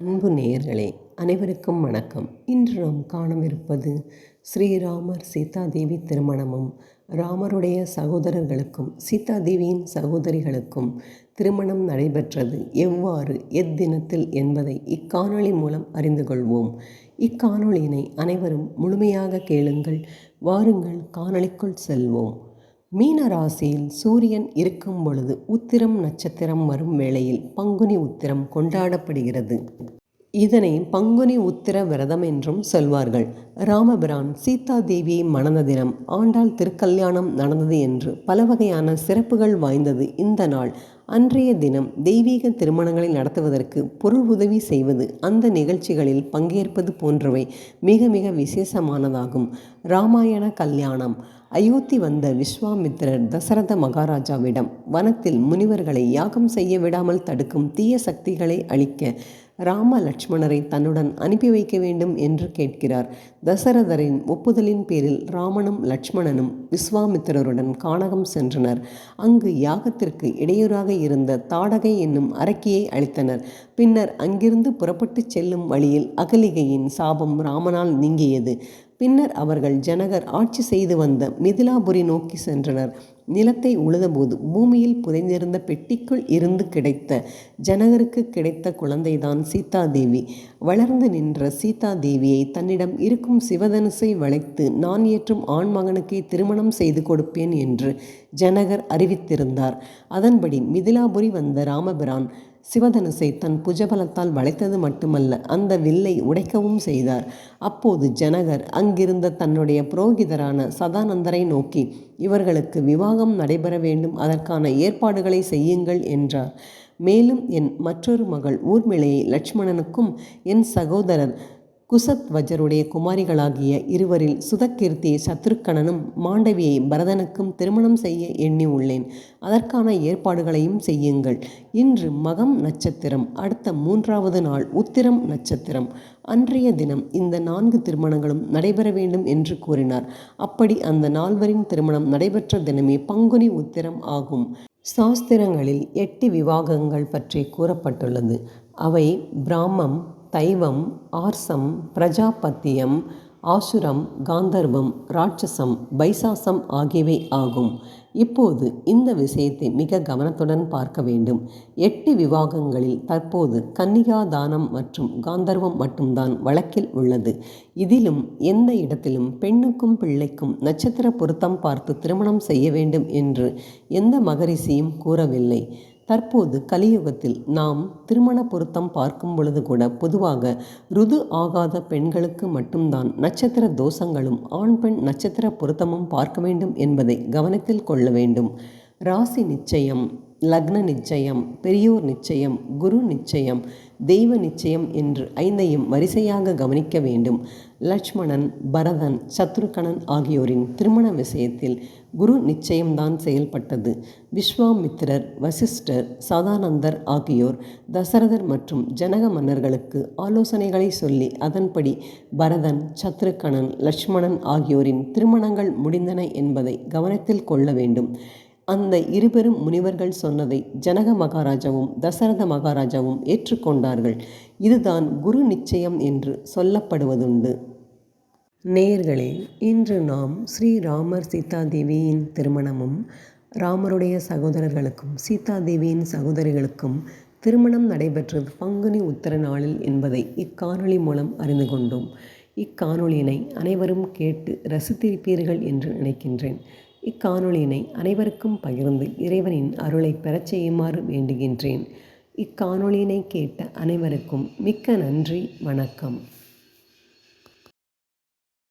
அன்பு நேயர்களே, அனைவருக்கும் வணக்கம். இன்று நாம் காணவிருப்பது ஸ்ரீராமர் சீதாதேவி திருமணமும் ராமருடைய சகோதரர்களுக்கும் சீதாதேவியின் சகோதரிகளுக்கும் திருமணம் நடைபெற்றது எவ்வாறு எத்தினத்தில் என்பதை இக்காணொளி மூலம் அறிந்து கொள்வோம். இக்காணொளியினை அனைவரும் முழுமையாக கேளுங்கள். வாருங்கள் காணொளிக்குள் செல்வோம். மீன ராசியில் சூரியன் இருக்கும் பொழுது உத்திரம் நட்சத்திரம் வரும் வேளையில் பங்குனி உத்திரம் கொண்டாடப்படுகிறது. இதனை பங்குனி உத்திர விரதம் என்றும் சொல்வார்கள். ராமபிரான் சீதாதேவியை மணந்த தினம் ஆண்டாள் திருக்கல்யாணம் நடந்தது என்று பல வகையான சிறப்புகள் வாய்ந்தது இந்த நாள். அன்றைய தினம் தெய்வீக திருமணங்களை நடத்துவதற்கு பொருள் உதவி செய்வது, அந்த நிகழ்ச்சிகளில் பங்கேற்பது போன்றவை மிக மிக விசேஷமானதாகும். ராமாயண கல்யாணம். அயோத்தி வந்த விஸ்வாமித்திரர் தசரத மகாராஜாவிடம் வனத்தில் முனிவர்களை யாகம் செய்ய விடாமல் தடுக்கும் தீய சக்திகளை அழிக்க ராம லட்சுமணரை தன்னுடன் அனுப்பி வைக்க வேண்டும் என்று கேட்கிறார். தசரதரின் ஒப்புதலின் பேரில் ராமனும் லட்சுமணனும் விஸ்வாமித்திரருடன் கானகம் சென்றனர். அங்கு யாகத்திற்கு இடையூறாக இருந்த தாடகை என்னும் அரக்கியை அழித்தனர். பின்னர் அங்கிருந்து புறப்பட்டு செல்லும் வழியில் அகலிகையின் சாபம் ராமனால் நீங்கியது. பின்னர் அவர்கள் ஜனகர் ஆட்சி செய்து வந்த மிதிலாபுரி நோக்கி சென்றனர். நிலத்தை உழுதபோது பூமியில் புதைந்திருந்த பெட்டிக்குள் இருந்து கிடைத்த ஜனகருக்கு கிடைத்த குழந்தைதான் சீதாதேவி. வளர்ந்து நின்ற சீதாதேவியை தன்னிடம் இருக்கும் சிவதனுசை வளைத்து நான் ஏற்றும் ஆண் மகனுக்கே திருமணம் செய்து கொடுப்பேன் என்று ஜனகர் அறிவித்திருந்தார். அதன்படி மிதிலாபுரி வந்த ராமபிரான் சிவதனுசை தன் புஜபலத்தால் வளைத்தது மட்டுமல்ல, அந்த வில்லை உடைக்கவும் செய்தார். அப்போது ஜனகர் அங்கிருந்த தன்னுடைய புரோகிதரான சதானந்தரை நோக்கி, இவர்களுக்கு விவாகம் நடைபெற வேண்டும், அதற்கான ஏற்பாடுகளை செய்யுங்கள் என்றார். மேலும் என் மற்றொரு மகள் ஊர்மிளையை லட்சுமணனுக்கும் என் சகோதரர் குசத்வஜருடைய குமாரிகளாகிய இருவரில் சுதகீர்த்தியை சத்ருக்கணனும் மாண்டவியை பரதனுக்கும் திருமணம் செய்ய எண்ணி உள்ளேன். அதற்கான ஏற்பாடுகளையும் செய்யுங்கள். இன்று மகம் நட்சத்திரம், அடுத்த 3வது நாள் உத்திரம் நட்சத்திரம். அன்றைய தினம் இந்த 4 திருமணங்களும் நடைபெற வேண்டும் என்று கூறினார். அப்படி அந்த 4வரின் திருமணம் நடைபெற்ற தினமே பங்குனி உத்திரம் ஆகும். சாஸ்திரங்களில் 8 விவாகங்கள் பற்றி கூறப்பட்டுள்ளது. அவை பிராமம், தைவம், ஆர்சம், பிரஜாபத்தியம், ஆசுரம், காந்தர்வம், ராட்சசம், பைசாசம் ஆகியவை ஆகும். இப்போது இந்த விஷயத்தை மிக கவனத்துடன் பார்க்க வேண்டும். 8 விவாகங்களில் தற்போது கன்னிகாதானம் மற்றும் காந்தர்வம் மட்டும்தான் வழக்கில் உள்ளது. இதிலும் எந்த இடத்திலும் பெண்ணுக்கும் பிள்ளைக்கும் நட்சத்திர பொருத்தம் பார்த்து திருமணம் செய்ய வேண்டும் என்று எந்த மகரிஷியும் கூறவில்லை. தற்போது கலியுகத்தில் நாம் திருமண பொருத்தம் பார்க்கும் பொழுது கூட பொதுவாக ருது ஆகாத பெண்களுக்கு மட்டும்தான் நட்சத்திர தோஷங்களும் ஆண் பெண் நட்சத்திர பொருத்தமும் பார்க்க வேண்டும் என்பதை கவனத்தில் கொள்ள வேண்டும். ராசி நிச்சயம், லக்ன நிச்சயம், பெரியோர் நிச்சயம், குரு நிச்சயம், தெய்வ நிச்சயம் என்று 5ஐயும் வரிசையாக கவனிக்க வேண்டும். லட்சுமணன், பரதன், சத்ருகணன் ஆகியோரின் திருமண விஷயத்தில் குரு நிச்சயம்தான் செயல்பட்டது. விஸ்வாமித்திரர், வசிஷ்டர், சதானந்தர் ஆகியோர் தசரதர் மற்றும் ஜனக மன்னர்களுக்கு ஆலோசனைகளை சொல்லி அதன்படி பரதன், சத்ருகணன், லட்சுமணன் ஆகியோரின் திருமணங்கள் முடிந்தன என்பதை கவனத்தில் கொள்ள வேண்டும். அந்த இருபெரும் முனிவர்கள் சொன்னதை ஜனக மகாராஜாவும் தசரத மகாராஜாவும் ஏற்றுக்கொண்டார்கள். இதுதான் குரு நிச்சயம் என்று சொல்லப்படுவதுண்டு. நேயர்களே, இன்று நாம் ஸ்ரீராமர் சீதாதேவியின் திருமணமும் ராமருடைய சகோதரர்களுக்கும் சீதாதேவியின் சகோதரிகளுக்கும் திருமணம் நடைபெற்றது பங்குனி உத்திர நாளில் என்பதை இக்காணொளி மூலம் அறிந்து கொண்டோம். இக்காணொளியினை அனைவரும் கேட்டு ரசித்திருப்பீர்கள் என்று நினைக்கின்றேன். இக்காணொளியினை அனைவருக்கும் பகிர்ந்து இறைவனின் அருளை பெறச் செய்யுமாறு வேண்டுகின்றேன். இக்காணொளியினை கேட்ட அனைவருக்கும் மிக்க நன்றி. வணக்கம்.